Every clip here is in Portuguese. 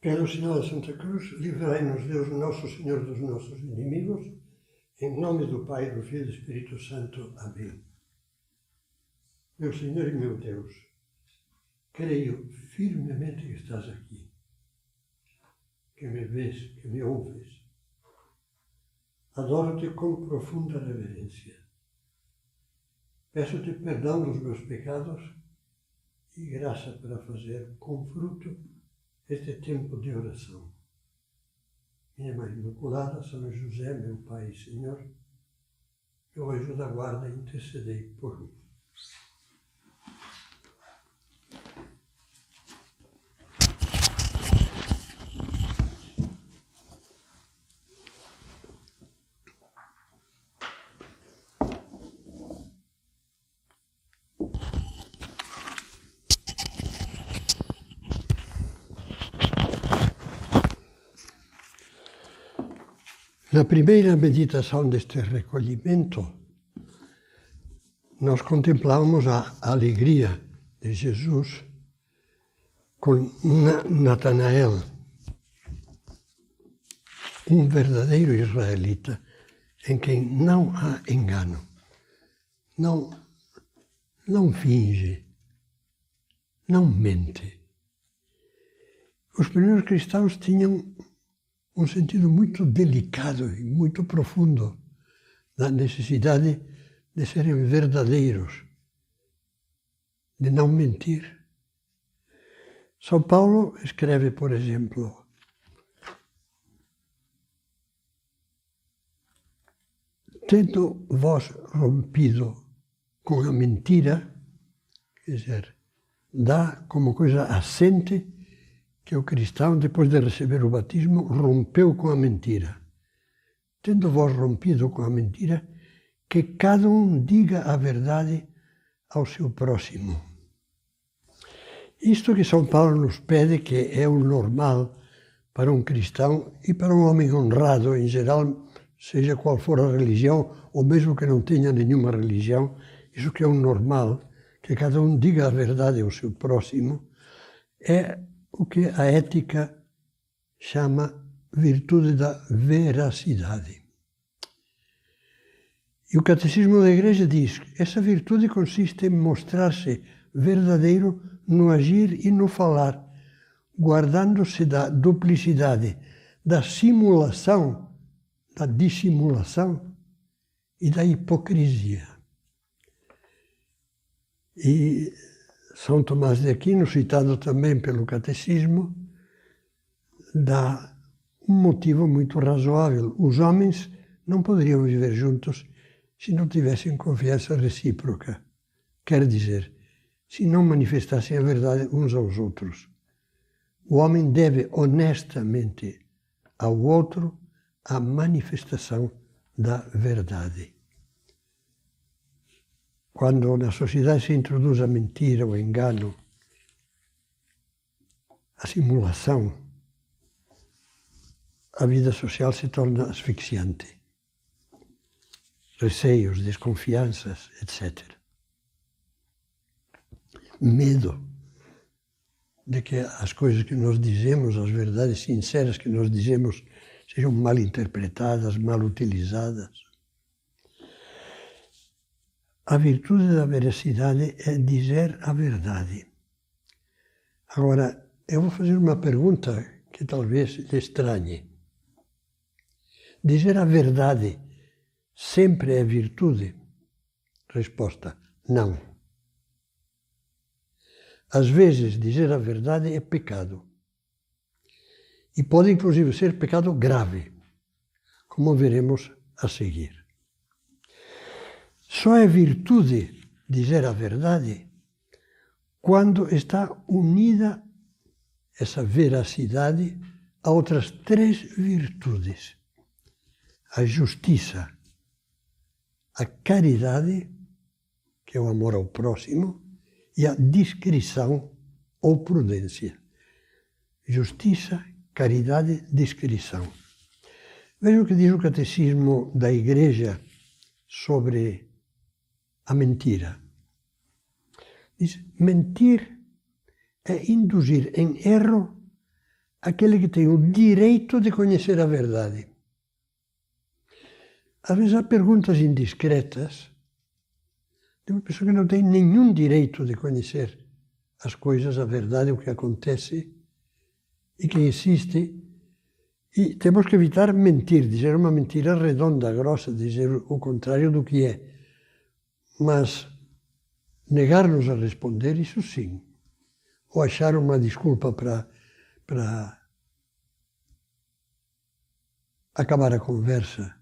Pelo sinal da Santa Cruz, livrai-nos Deus Nosso Senhor dos nossos inimigos, em nome do Pai, do Filho e do Espírito Santo. Amém. Meu Senhor e meu Deus, creio firmemente que estás aqui, que me vês, que me ouves. Adoro-te com profunda reverência. Peço-te perdão dos meus pecados e graça para fazer com fruto este tempo de oração. Minha Mãe Imaculada, São José, meu Pai e Senhor, meu anjo da guarda, intercedei por mim. Na primeira meditação deste recolhimento, nós contemplamos a alegria de Jesus com Natanael, um verdadeiro israelita em quem não há engano, não finge, não mente. Os primeiros cristãos tinham um sentido muito delicado e muito profundo da necessidade de serem verdadeiros, de não mentir. São Paulo escreve, por exemplo, tendo vós rompido com a mentira, quer dizer, dá como coisa assente que o cristão, depois de receber o batismo, rompeu com a mentira. Tendo vós rompido com a mentira, que cada um diga a verdade ao seu próximo. Isto que São Paulo nos pede, que é o normal para um cristão e para um homem honrado em geral, seja qual for a religião, ou mesmo que não tenha nenhuma religião, isso que é o normal, que cada um diga a verdade ao seu próximo, é o que a ética chama virtude da veracidade. E o Catecismo da Igreja diz que essa virtude consiste em mostrar-se verdadeiro no agir e no falar, guardando-se da duplicidade, da simulação, da dissimulação e da hipocrisia. E São Tomás de Aquino, citado também pelo Catecismo, dá um motivo muito razoável. Os homens não poderiam viver juntos se não tivessem confiança recíproca. Quer dizer, se não manifestassem a verdade uns aos outros. O homem deve honestamente ao outro a manifestação da verdade. Quando na sociedade se introduz a mentira, o engano, a simulação, a vida social se torna asfixiante. Receios, desconfianças, etc. Medo de que as coisas que nós dizemos, as verdades sinceras que nós dizemos, sejam mal interpretadas, mal utilizadas. A virtude da veracidade é dizer a verdade. Agora, eu vou fazer uma pergunta que talvez lhe estranhe. Dizer a verdade sempre é virtude? Resposta: não. Às vezes, dizer a verdade é pecado. E pode, inclusive, ser pecado grave, como veremos a seguir. Só é virtude dizer a verdade quando está unida essa veracidade a outras três virtudes: a justiça, a caridade, que é o amor ao próximo, e a discrição ou prudência. Justiça, caridade, discrição. Veja o que diz o Catecismo da Igreja sobre a mentira. Diz: mentir é induzir em erro aquele que tem o direito de conhecer a verdade. Às vezes há perguntas indiscretas de uma pessoa que não tem nenhum direito de conhecer as coisas, a verdade, o que acontece, e que insiste. E temos que evitar mentir, dizer uma mentira redonda, grossa, dizer o contrário do que é. Mas negar-nos a responder, isso sim. Ou achar uma desculpa para acabar a conversa.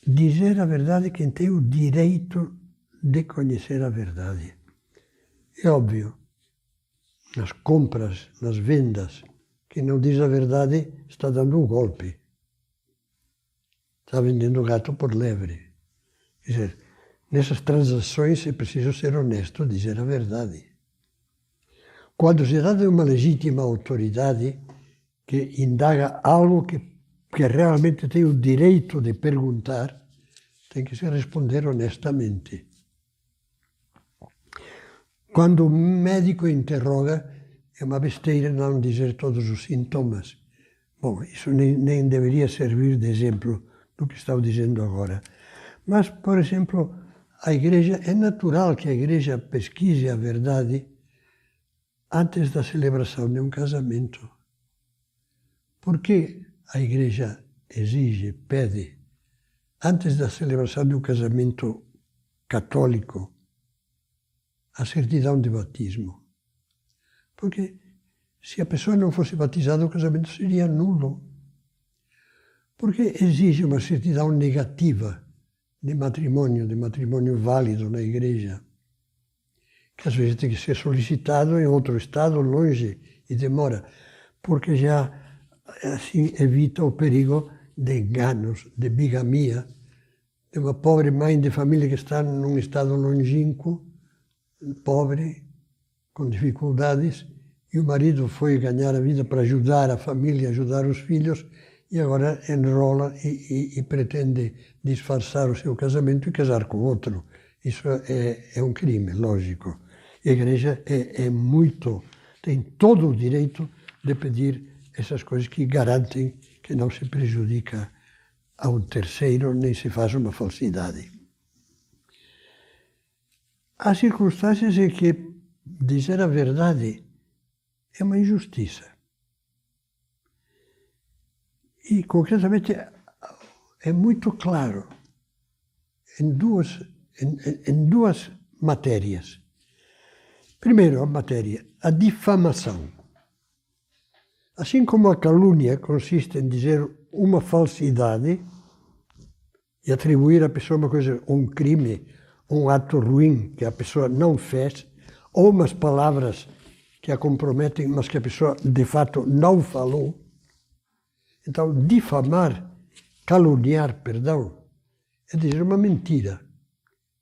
Dizer a verdade é quem tem o direito de conhecer a verdade. É óbvio, nas compras, nas vendas, quem não diz a verdade está dando um golpe. Está vendendo gato por lebre. Quer dizer, nessas transações é preciso ser honesto, dizer a verdade. Quando se trata de uma legítima autoridade que indaga algo que realmente tem o direito de perguntar, tem que se responder honestamente. Quando o médico interroga, é uma besteira não dizer todos os sintomas. Bom, isso nem deveria servir de exemplo do que estou dizendo agora. Mas, por exemplo, a Igreja, é natural que a Igreja pesquise a verdade antes da celebração de um casamento. Por que a Igreja exige, pede, antes da celebração de um casamento católico, a certidão de batismo? Porque se a pessoa não fosse batizada, o casamento seria nulo. Porque exige uma certidão negativa de matrimônio válido na Igreja, que às vezes tem que ser solicitado em outro estado, longe, e demora, porque já assim evita o perigo de enganos, de bigamia, de uma pobre mãe de família que está num estado longínquo, pobre, com dificuldades, e o marido foi ganhar a vida para ajudar a família, ajudar os filhos, e agora enrola e pretende disfarçar o seu casamento e casar com outro. Isso é um crime, lógico. A Igreja tem todo o direito de pedir essas coisas que garantem que não se prejudica a um terceiro, nem se faz uma falsidade. Há circunstâncias em que dizer a verdade é uma injustiça. E, concretamente, é muito claro em duas matérias. Primeiro, a difamação. Assim como a calúnia consiste em dizer uma falsidade e atribuir à pessoa uma coisa, um crime, um ato ruim que a pessoa não fez, ou umas palavras que a comprometem, mas que a pessoa de fato não falou. Então, difamar, caluniar, perdão, é dizer uma mentira.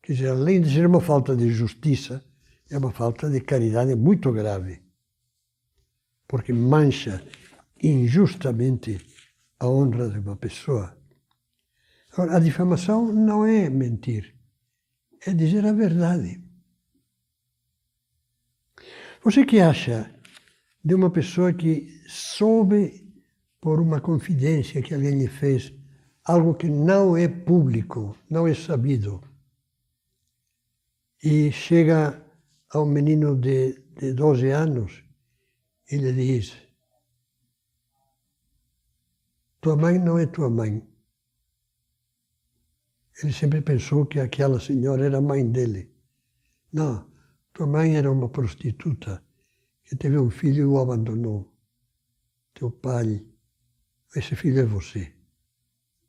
Quer dizer, além de ser uma falta de justiça, é uma falta de caridade muito grave, porque mancha injustamente a honra de uma pessoa. Agora, a difamação não é mentir, é dizer a verdade. Você que acha de uma pessoa que soube por uma confidência que alguém lhe fez, algo que não é público, não é sabido, e chega a um menino de 12 anos e lhe diz: tua mãe não é tua mãe. Ele sempre pensou que aquela senhora era a mãe dele. Não, tua mãe era uma prostituta que teve um filho e o abandonou. Teu pai, esse filho é você.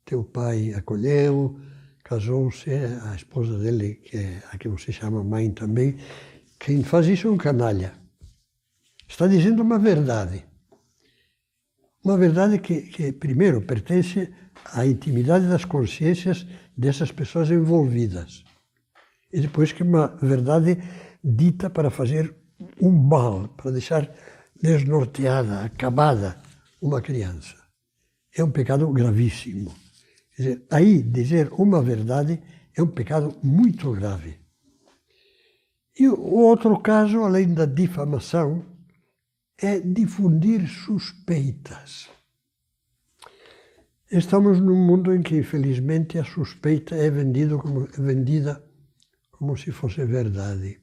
Teu pai acolheu, casou-se, a esposa dele, que é a que você chama mãe também. Quem faz isso é um canalha. Está dizendo uma verdade. Uma verdade que primeiro, pertence à intimidade das consciências dessas pessoas envolvidas. E depois que é uma verdade dita para fazer um mal, para deixar desnorteada, acabada uma criança. É um pecado gravíssimo. Quer dizer, aí dizer uma verdade é um pecado muito grave. E o outro caso, além da difamação, é difundir suspeitas. Estamos num mundo em que, infelizmente, a suspeita é vendida como se fosse verdade.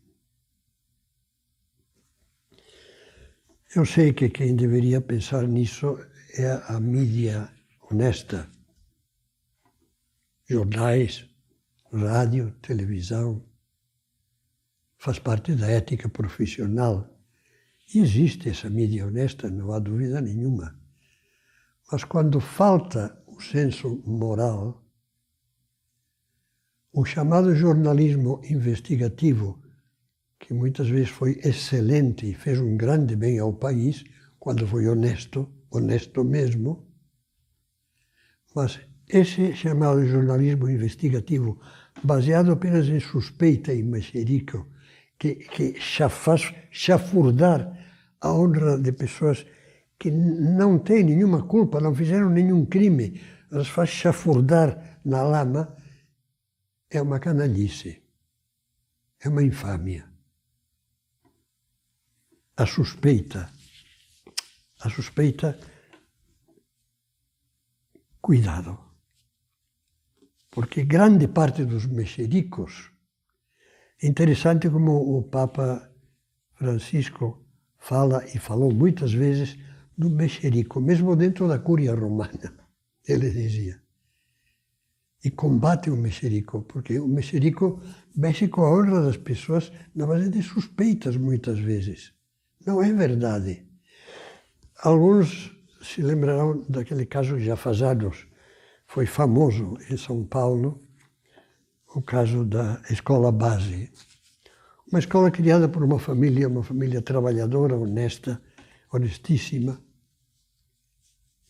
Eu sei que quem deveria pensar nisso é a mídia honesta. Jornais, rádio, televisão. Faz parte da ética profissional. E existe essa mídia honesta, não há dúvida nenhuma. Mas quando falta o senso moral, o chamado jornalismo investigativo, que muitas vezes foi excelente e fez um grande bem ao país, quando foi honesto mesmo, mas esse chamado jornalismo investigativo, baseado apenas em suspeita e mexerico, que faz chafurdar a honra de pessoas que não têm nenhuma culpa, não fizeram nenhum crime, as faz chafurdar na lama, é uma canalice, é uma infâmia. A suspeita, cuidado, porque grande parte dos mexericos, interessante como o Papa Francisco fala e falou muitas vezes do mexerico, mesmo dentro da Cúria Romana, ele dizia. E combate o mexerico, porque o mexerico mexe com a honra das pessoas na base de suspeitas muitas vezes. Não é verdade. Alguns se lembrarão daquele caso já faz anos, foi famoso em São Paulo, o caso da escola base. Uma escola criada por uma família trabalhadora, honesta, honestíssima.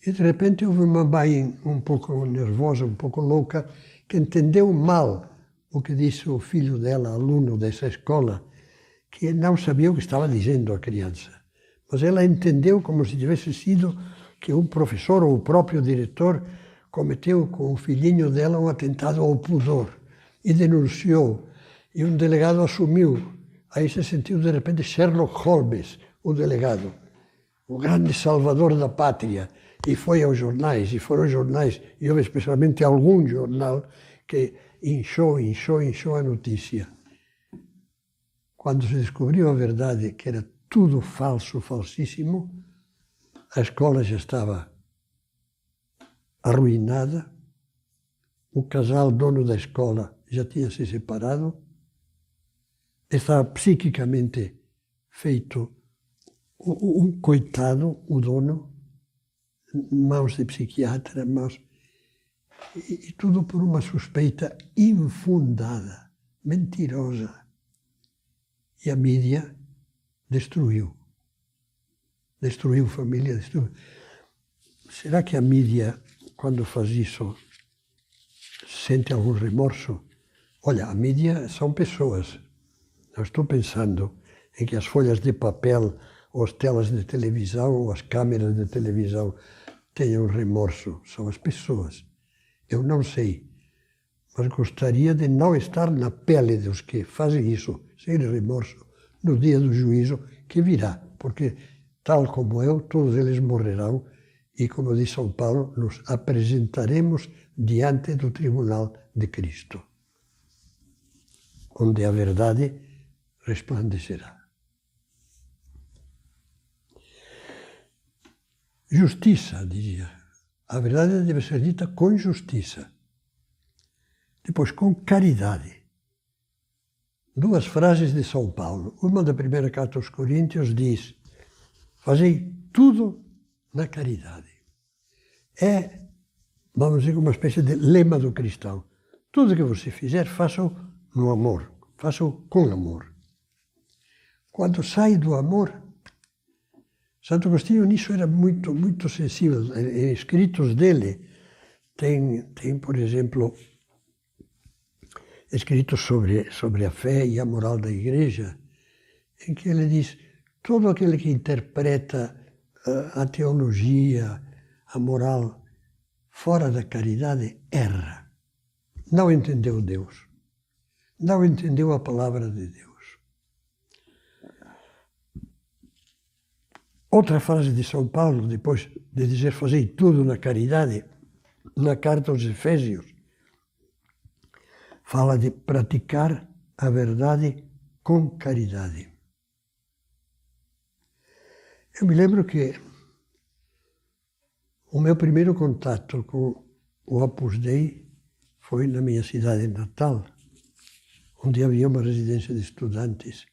E de repente houve uma mãe um pouco nervosa, um pouco louca, que entendeu mal o que disse o filho dela, aluno dessa escola, que não sabia o que estava dizendo a criança. Mas ela entendeu como se tivesse sido que um professor ou o próprio diretor cometeu com o filhinho dela um atentado ao pudor e denunciou. E um delegado assumiu. Aí se sentiu de repente Sherlock Holmes, o delegado, o grande salvador da pátria. E foi aos jornais, e foram jornais, e houve especialmente algum jornal que inchou a notícia. Quando se descobriu a verdade, que era tudo falso, falsíssimo, a escola já estava arruinada, o casal dono da escola já tinha se separado, estava psiquicamente feito um coitado, o dono, mãos de psiquiatra, e tudo por uma suspeita infundada, mentirosa. E a mídia destruiu família, destruiu. Será que a mídia, quando faz isso, sente algum remorso? Olha, a mídia são pessoas. Não estou pensando em que as folhas de papel, ou as telas de televisão, ou as câmeras de televisão tenham remorso. São as pessoas. Eu não sei, mas gostaria de não estar na pele dos que fazem isso, sem remorso, no dia do juízo que virá, porque, tal como eu, todos eles morrerão e, como diz São Paulo, nos apresentaremos diante do tribunal de Cristo, onde a verdade resplandecerá. Justiça, dizia. A verdade deve ser dita com justiça. Depois, com caridade. Duas frases de São Paulo. Uma da primeira carta aos Coríntios diz: fazei tudo na caridade. É, vamos dizer, uma espécie de lema do cristão. Tudo que você fizer, faça-o no amor. Faça-o com amor. Quando sai do amor, Santo Agostinho nisso era muito, muito sensível. Em escritos dele, tem, por exemplo, escritos sobre a fé e a moral da Igreja, em que ele diz: todo aquele que interpreta a teologia, a moral, fora da caridade, erra. Não entendeu Deus. Não entendeu a palavra de Deus. Outra frase de São Paulo, depois de dizer fazei tudo na caridade, na carta aos Efésios, fala de praticar a verdade com caridade. Eu me lembro que o meu primeiro contato com o Opus Dei foi na minha cidade natal, onde havia uma residência de estudantes.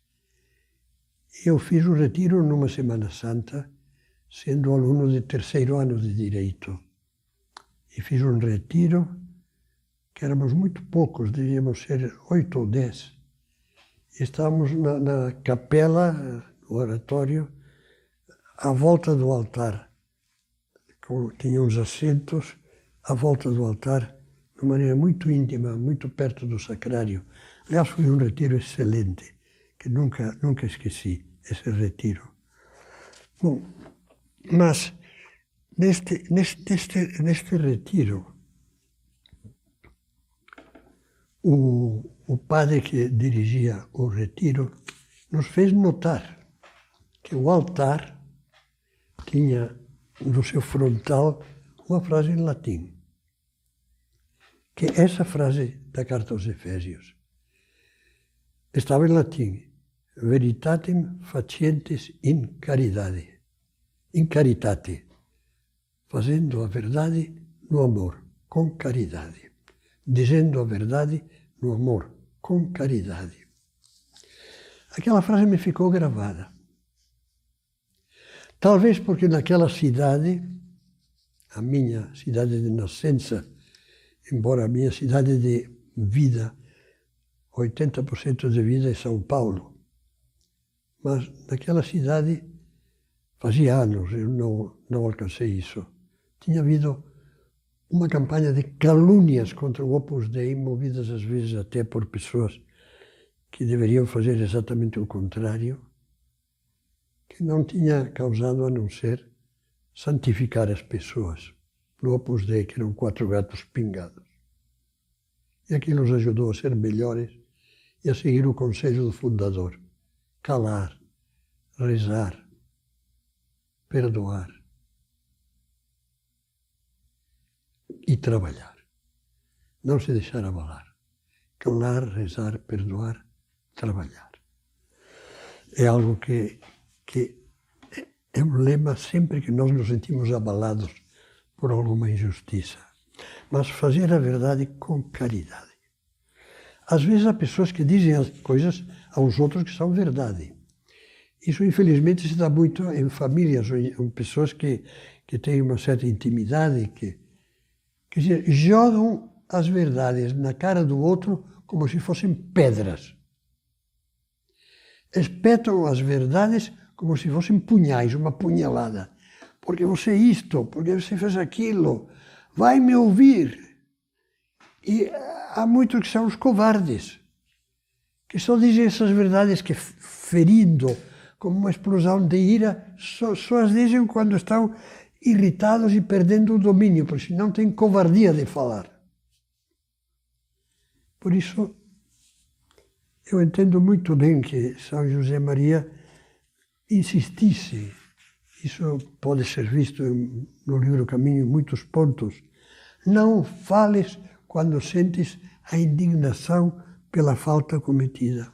Eu fiz um retiro numa Semana Santa, sendo aluno de terceiro ano de Direito. E fiz um retiro que éramos muito poucos, devíamos ser 8 ou 10. E estávamos na capela, no oratório, à volta do altar. Tinha uns assentos à volta do altar, de uma maneira muito íntima, muito perto do sacrário. Aliás, foi um retiro excelente, que nunca esqueci, esse retiro. Bom, mas neste retiro, o padre que dirigia o retiro nos fez notar que o altar tinha no seu frontal uma frase em latim, que essa frase da carta aos Efésios estava em latim: veritatem facientes in caritate, fazendo a verdade no amor, com caridade, dizendo a verdade no amor, com caridade. Aquela frase me ficou gravada. Talvez porque naquela cidade, a minha cidade de nascença, embora a minha cidade de vida, 80% de vida é São Paulo, mas naquela cidade, fazia anos, eu não alcancei isso, tinha havido uma campanha de calúnias contra o Opus Dei, movidas às vezes até por pessoas que deveriam fazer exatamente o contrário, que não tinha causado a não ser santificar as pessoas. No Opus Dei, que eram 4 gatos pingados. E aquilo os ajudou a ser melhores e a seguir o conselho do fundador: calar, rezar, perdoar e trabalhar. Não se deixar abalar. Calar, rezar, perdoar, trabalhar. É algo que é um lema sempre que nós nos sentimos abalados por alguma injustiça. Mas fazer a verdade com caridade. Às vezes há pessoas que dizem as coisas aos outros que são verdade. Isso, infelizmente, se dá muito em famílias, em pessoas que têm uma certa intimidade, que quer dizer, jogam as verdades na cara do outro como se fossem pedras. Espetam as verdades como se fossem punhais, uma punhalada. Porque você é isto, porque você fez aquilo, vai me ouvir. E há muitos que são os covardes, que só dizem essas verdades que, ferindo, como uma explosão de ira, só as dizem quando estão irritados e perdendo o domínio, porque não têm covardia de falar. Por isso, eu entendo muito bem que São José Maria insistisse. Isso pode ser visto no livro Caminho em muitos pontos. Não fales quando sentes a indignação pela falta cometida.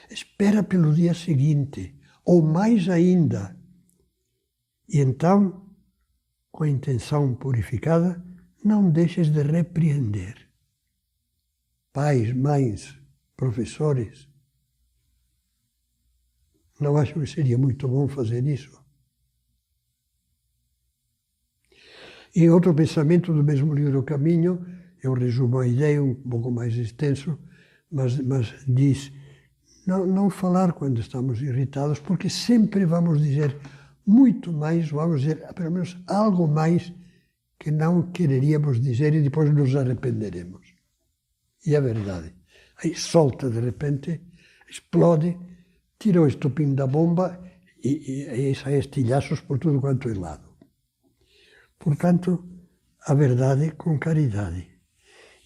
Espera pelo dia seguinte, ou mais ainda. E então, com a intenção purificada, não deixes de repreender. Pais, mães, professores, não acham que seria muito bom fazer isso? E outro pensamento do mesmo livro Caminho, eu resumo a ideia um pouco mais extenso, mas diz, não falar quando estamos irritados, porque sempre vamos dizer muito mais, vamos dizer pelo menos algo mais que não quereríamos dizer e depois nos arrependeremos. E é verdade. Aí solta de repente, explode, tira o estopim da bomba e sai estilhaços por tudo quanto é lado. Portanto, a verdade com caridade.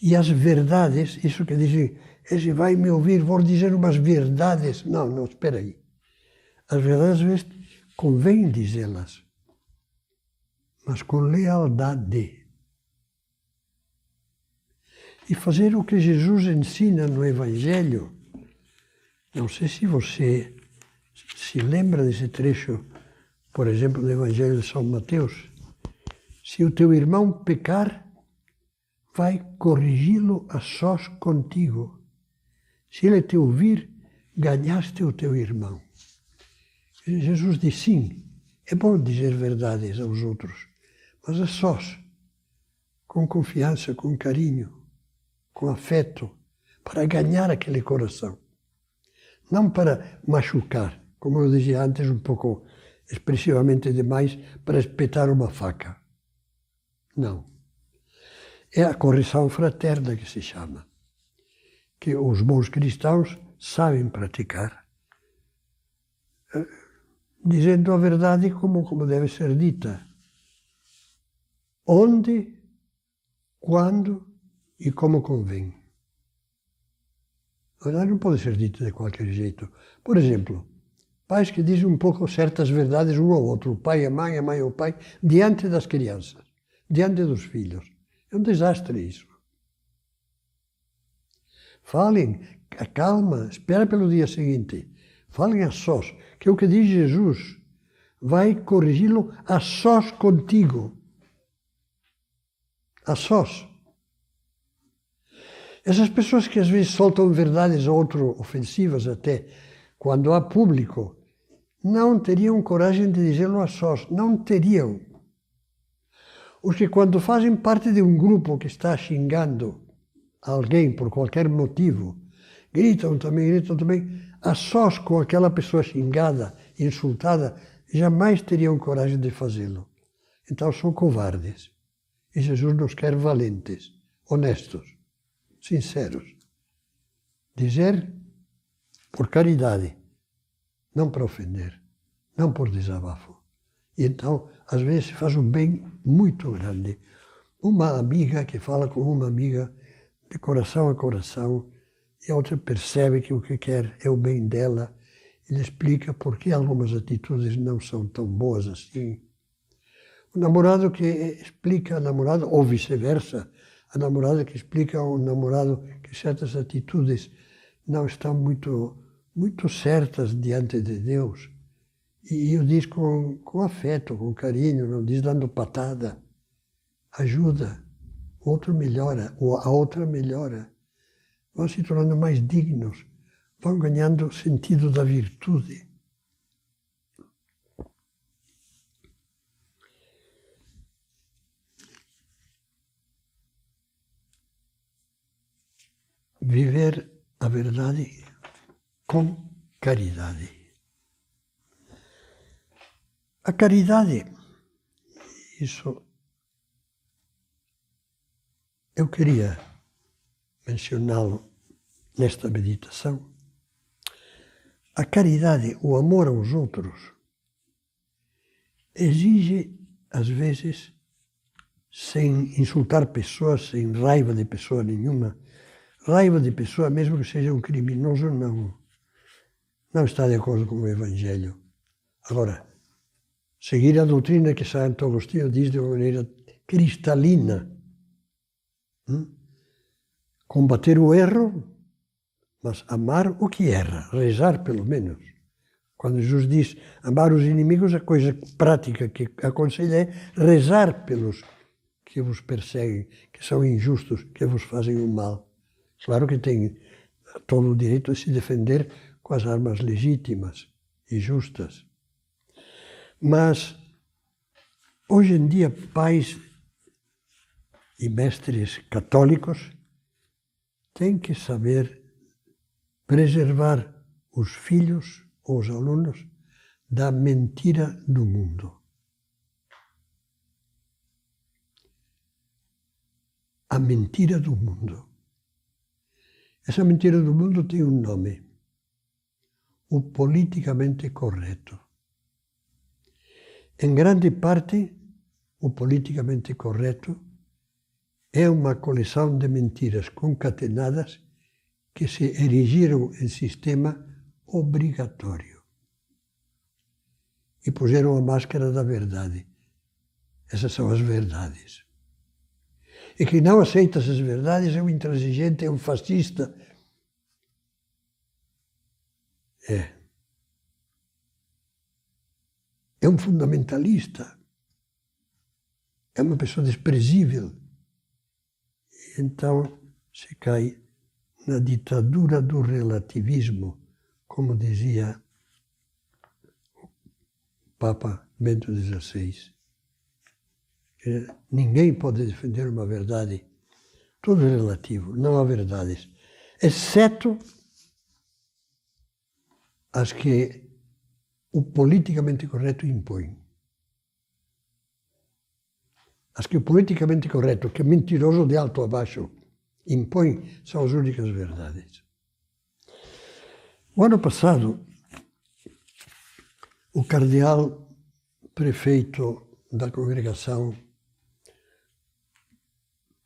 E as verdades, isso que dizem, esse vai me ouvir, vou dizer umas verdades. Não, espera aí. As verdades, às vezes, convém dizê-las, mas com lealdade. E fazer o que Jesus ensina no Evangelho. Não sei se você se lembra desse trecho, por exemplo, do Evangelho de São Mateus. Se o teu irmão pecar, vai corrigi-lo a sós contigo. Se ele te ouvir, ganhaste o teu irmão. Jesus diz sim, é bom dizer verdades aos outros, mas a sós, com confiança, com carinho, com afeto, para ganhar aquele coração. Não para machucar, como eu dizia antes, um pouco expressivamente demais, para espetar uma faca. Não. É a correção fraterna que se chama, que os bons cristãos sabem praticar, dizendo a verdade como deve ser dita. Onde, quando e como convém. A verdade não pode ser dita de qualquer jeito. Por exemplo, pais que dizem um pouco certas verdades um ao outro, o pai e a mãe ao pai, diante das crianças, diante dos filhos. É um desastre isso. Falem, calma, espera pelo dia seguinte. Falem a sós, que é o que diz Jesus. Vai corrigi-lo a sós contigo. A sós. Essas pessoas que às vezes soltam verdades ou outras ofensivas até, quando há público, não teriam coragem de dizê-lo a sós. Não teriam. Os que quando fazem parte de um grupo que está xingando alguém por qualquer motivo, gritam também, a sós com aquela pessoa xingada, insultada, jamais teriam coragem de fazê-lo. Então são covardes. E Jesus nos quer valentes, honestos, sinceros. Dizer por caridade, não para ofender, não por desabafo. E então, às vezes, se faz um bem muito grande. Uma amiga que fala com uma amiga de coração a coração, e a outra percebe que o que quer é o bem dela, e lhe explica por que algumas atitudes não são tão boas assim. O namorado que explica a namorada, ou vice-versa, a namorada que explica ao namorado que certas atitudes não estão muito certas diante de Deus. E o diz com afeto, com carinho, não diz dando patada. Ajuda, o outro melhora, ou a outra melhora. Vão se tornando mais dignos, vão ganhando sentido da virtude. Viver a verdade com caridade. A caridade, isso eu queria mencioná-lo nesta meditação. A caridade, o amor aos outros, exige, às vezes, sem insultar pessoas, sem raiva de pessoa nenhuma, raiva de pessoa, mesmo que seja um criminoso, não está de acordo com o Evangelho. Agora, seguir a doutrina que Santo Agostinho diz de uma maneira cristalina. Combater o erro, mas amar o que erra, rezar pelo menos. Quando Jesus diz amar os inimigos, a coisa prática que aconselha é rezar pelos que vos perseguem, que são injustos, que vos fazem o mal. Claro que tem todo o direito de se defender com as armas legítimas e justas. Mas, hoje em dia, pais e mestres católicos têm que saber preservar os filhos ou os alunos da mentira do mundo. A mentira do mundo. Essa mentira do mundo tem um nome: o politicamente correto. Em grande parte, o politicamente correto é uma coleção de mentiras concatenadas que se erigiram em sistema obrigatório. e puseram a máscara da verdade. Essas são as verdades. E quem não aceita essas verdades é um intransigente, é um fascista. É um fundamentalista. É uma pessoa desprezível. E então se cai na ditadura do relativismo, como dizia o Papa Bento XVI. Ninguém pode defender uma verdade. Tudo é relativo, não há verdades, exceto as que o politicamente correto impõe. As que o politicamente correto, que é mentiroso de alto a baixo, impõe, são as únicas verdades. O ano passado, o cardeal prefeito da congregação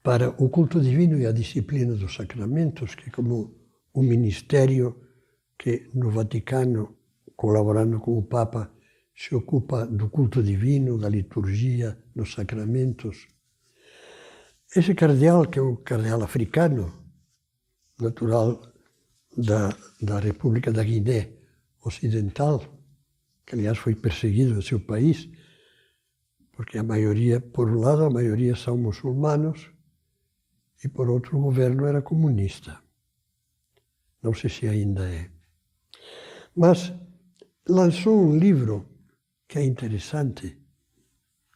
para o culto divino e a disciplina dos sacramentos, que é como o ministério que no Vaticano, colaborando com o Papa, se ocupa do culto divino, da liturgia, dos sacramentos. Esse cardeal, que é um cardeal africano, natural da República da Guiné Ocidental, que aliás foi perseguido no seu país, porque a maioria, por um lado, a maioria são muçulmanos, e por outro, o governo era comunista. Não sei se ainda é. Mas lançou um livro que é interessante,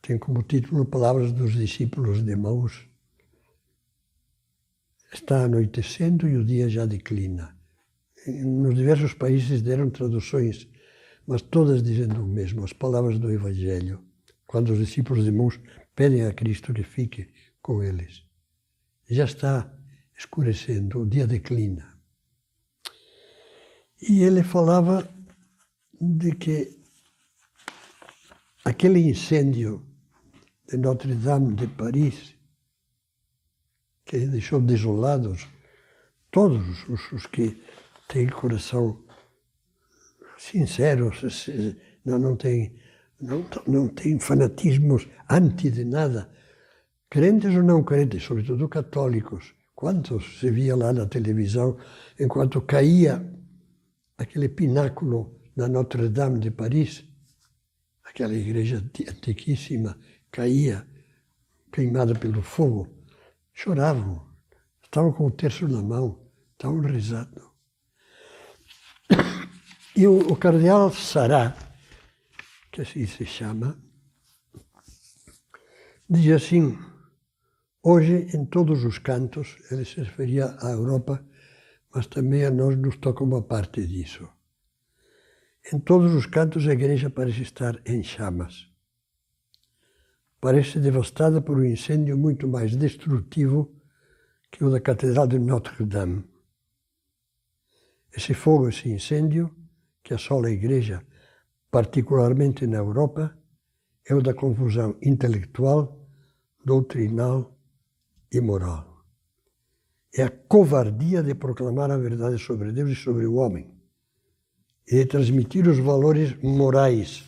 tem como título Palavras dos Discípulos de Emaús. Está anoitecendo e o dia já declina. Nos diversos países deram traduções, mas todas dizendo o mesmo, as palavras do Evangelho, quando os discípulos de Emaús pedem a Cristo que fique com eles. Já está escurecendo, o dia declina. E ele falava de que aquele incêndio de Notre-Dame de Paris, que deixou desolados todos os que têm coração sincero, não têm fanatismos anti de nada, crentes ou não crentes, sobretudo católicos. Quantos se via lá na televisão, enquanto caía aquele pináculo da Notre-Dame de Paris, aquela igreja antiquíssima, caía, queimada pelo fogo, choravam, estavam com o terço na mão, estavam rezando. E o cardeal Sará, que assim se chama, diz assim: hoje, em todos os cantos, ele se referia à Europa, mas também a nós nos toca uma parte disso. Em todos os cantos a igreja parece estar em chamas. Parece devastada por um incêndio muito mais destrutivo que o da Catedral de Notre-Dame. Esse fogo, esse incêndio, que assola a igreja, particularmente na Europa, é o da confusão intelectual, doutrinal e moral. É a covardia de proclamar a verdade sobre Deus e sobre o homem, e de transmitir os valores morais,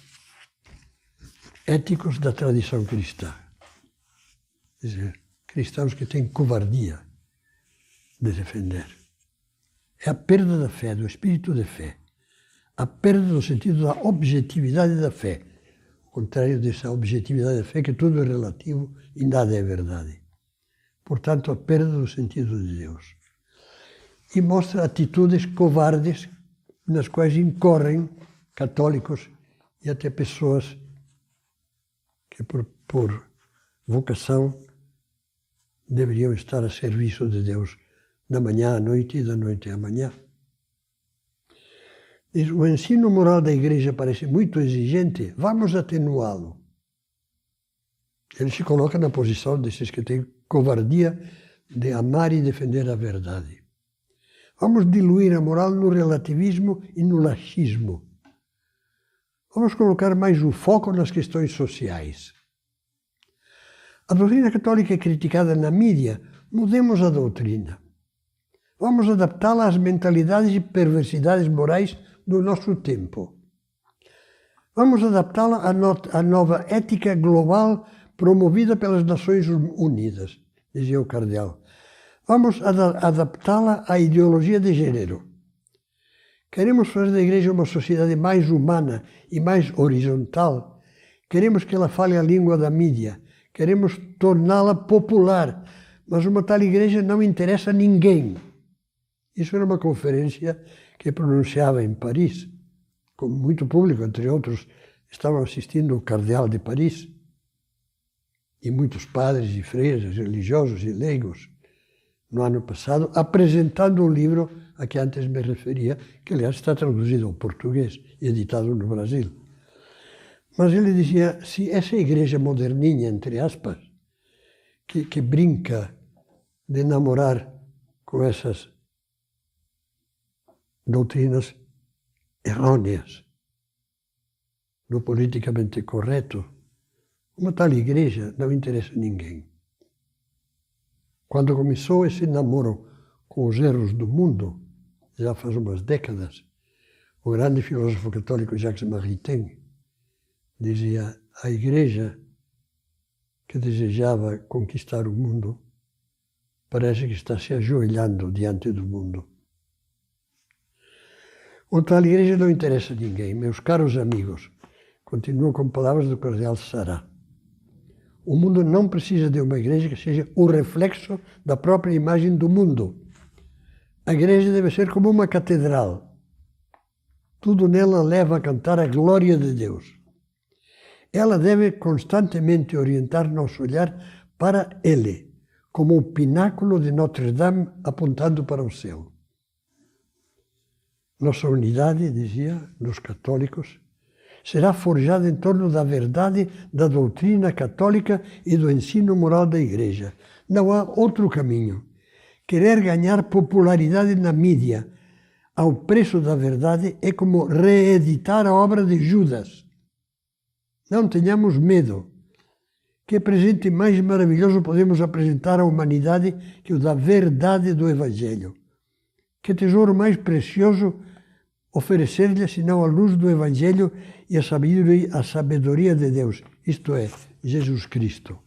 éticos da tradição cristã. Quer dizer, cristãos que têm covardia de defender. É a perda da fé, do espírito de fé. A perda do sentido da objetividade da fé. O contrário dessa objetividade da fé, que tudo é relativo e nada é verdade. Portanto, a perda do sentido de Deus. E mostra atitudes covardes nas quais incorrem católicos e até pessoas que por vocação deveriam estar a serviço de Deus da manhã à noite e da noite à manhã. Diz, o ensino moral da igreja parece muito exigente, vamos atenuá-lo. Ele se coloca na posição desses que têm covardia de amar e defender a verdade. Vamos diluir a moral no relativismo e no laxismo. Vamos colocar mais o foco nas questões sociais. A doutrina católica é criticada na mídia, mudemos a doutrina. Vamos adaptá-la às mentalidades e perversidades morais do nosso tempo. Vamos adaptá-la à nova ética global promovida pelas Nações Unidas, dizia o cardeal. Vamos adaptá-la à ideologia de gênero. Queremos fazer da Igreja uma sociedade mais humana e mais horizontal. Queremos que ela fale a língua da mídia. Queremos torná-la popular. Mas uma tal Igreja não interessa a ninguém. Isso era uma conferência que pronunciava em Paris, com muito público, entre outros, estavam assistindo o cardeal de Paris e muitos padres e freiras, religiosos e leigos, no ano passado, apresentando o livro a que antes me referia, que aliás está traduzido ao português e editado no Brasil. Mas ele dizia, se essa igreja moderninha, entre aspas, que brinca de namorar com essas doutrinas errôneas, no politicamente correto, uma tal igreja não interessa a ninguém. Quando começou esse namoro com os erros do mundo, já faz umas décadas, o grande filósofo católico Jacques Maritain dizia: a igreja que desejava conquistar o mundo parece que está se ajoelhando diante do mundo. Uma tal igreja não interessa a ninguém. Meus caros amigos, continuo com palavras do cardeal Sará. O mundo não precisa de uma igreja que seja o reflexo da própria imagem do mundo. A igreja deve ser como uma catedral. Tudo nela leva a cantar a glória de Deus. Ela deve constantemente orientar nosso olhar para Ele, como o pináculo de Notre Dame apontando para o céu. Nossa unidade, dizia, dos católicos, será forjada em torno da verdade da doutrina católica e do ensino moral da Igreja. Não há outro caminho. Querer ganhar popularidade na mídia ao preço da verdade é como reeditar a obra de Judas. Não tenhamos medo. Que presente mais maravilhoso podemos apresentar à humanidade que o da verdade do Evangelho? Que tesouro mais precioso oferecer-lhe senão a luz do Evangelho e a sabedoria de Deus, isto é, Jesus Cristo.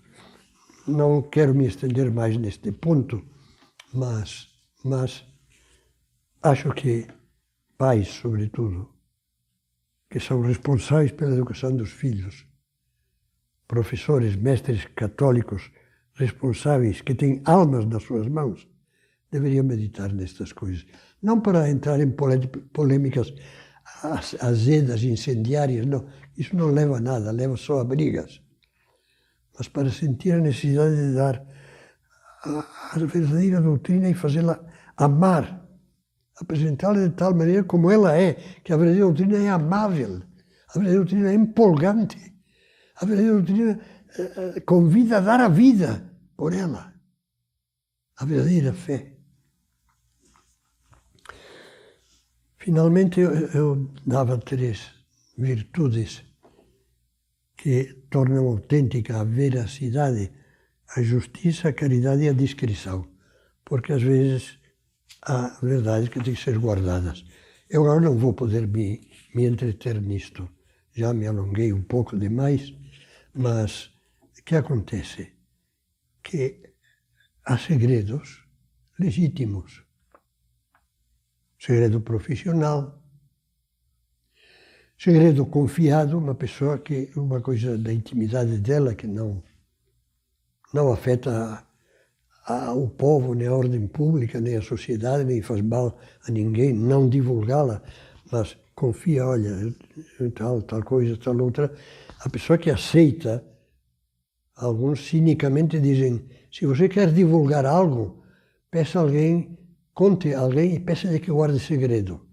Não quero me estender mais neste ponto, mas acho que pais, sobretudo, que são responsáveis pela educação dos filhos, professores, mestres católicos responsáveis, que têm almas nas suas mãos, deveriam meditar nestas coisas. Não para entrar em polêmicas azedas, incendiárias, não. Isso não leva a nada, leva só a brigas. Mas para sentir a necessidade de dar a verdadeira doutrina e fazê-la amar, apresentá-la de tal maneira como ela é, que a verdadeira doutrina é amável, a verdadeira doutrina é empolgante, a verdadeira doutrina convida a dar a vida por ela, a verdadeira fé. Finalmente, eu dava 3 virtudes que tornam autêntica a veracidade, a justiça, a caridade e a discrição, porque às vezes há verdades que têm que ser guardadas. Eu agora não vou poder me entreter nisto, já me alonguei um pouco demais, mas o que acontece? Que há segredos legítimos. Segredo profissional, segredo confiado, uma pessoa que, uma coisa da intimidade dela que não afeta o povo, nem a ordem pública, nem a sociedade, nem faz mal a ninguém, não divulgá-la, mas confia, olha, tal coisa, tal outra. A pessoa que aceita, alguns cinicamente dizem, se você quer divulgar algo, peça a alguém, conte a alguém e peça-lhe que guarde segredo.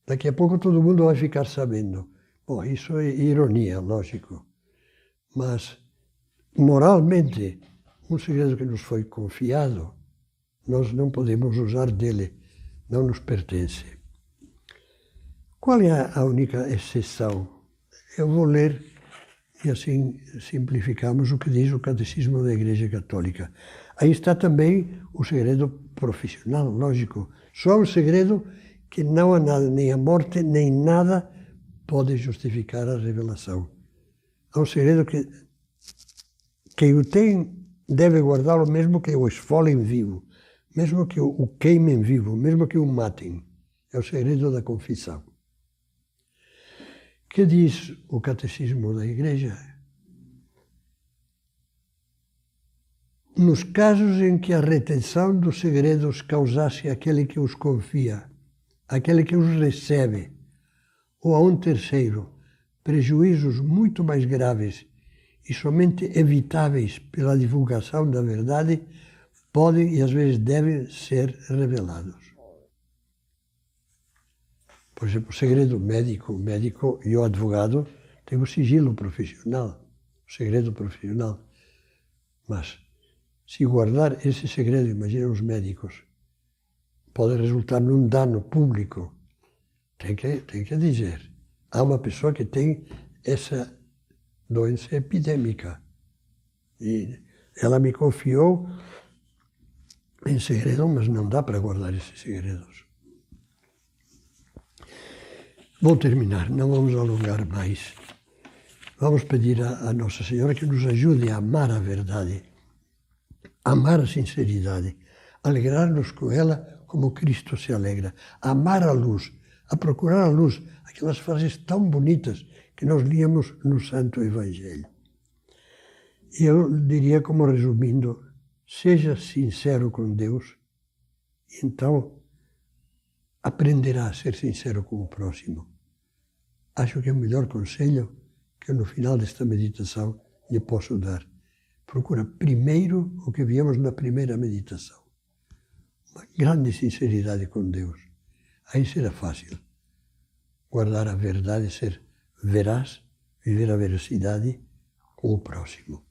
Daqui a pouco todo mundo vai ficar sabendo. Bom, isso é ironia, lógico. Mas, moralmente, um segredo que nos foi confiado, nós não podemos usar dele, não nos pertence. Qual é a única exceção? Eu vou ler, e assim simplificamos o que diz o Catecismo da Igreja Católica. Aí está também o segredo profissional, lógico. Só um segredo que não há nada, nem a morte, nem nada pode justificar a revelação. É um segredo que quem o tem deve guardá-lo mesmo que o esfolem vivo, mesmo que o queimem vivo, mesmo que o matem. É o segredo da confissão. Que diz o Catecismo da Igreja? Nos casos em que a retenção dos segredos causasse àquele que os confia, àquele que os recebe, ou a um terceiro, prejuízos muito mais graves e somente evitáveis pela divulgação da verdade, podem e às vezes devem ser revelados. Por exemplo, o segredo médico. O médico e o advogado têm o sigilo profissional, o segredo profissional. Mas, se guardar esse segredo, imagina os médicos, pode resultar num dano público. Tem que dizer. Há uma pessoa que tem essa doença epidêmica. E ela me confiou em segredo, mas não dá para guardar esses segredos. Vou terminar, não vamos alongar mais. Vamos pedir a Nossa Senhora que nos ajude a amar a verdade, a amar a sinceridade, alegrar-nos com ela como Cristo se alegra, a amar a luz, a procurar a luz, aquelas frases tão bonitas que nós líamos no Santo Evangelho. E eu diria, como resumindo, seja sincero com Deus, e então aprenderá a ser sincero com o próximo. Acho que é o melhor conselho que eu, no final desta meditação, lhe posso dar. Procura primeiro o que viemos na primeira meditação. Uma grande sinceridade com Deus. Aí será fácil guardar a verdade, ser veraz, viver a veracidade com o próximo.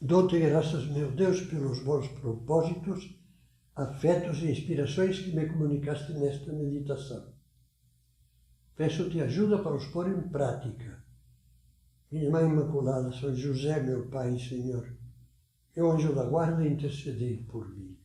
Dou-te graças, meu Deus, pelos bons propósitos, afetos e inspirações que me comunicaste nesta meditação. Peço-te ajuda para os pôr em prática. Minha Mãe Imaculada, São José, meu Pai e Senhor, meu anjo da guarda, intercedei por mim.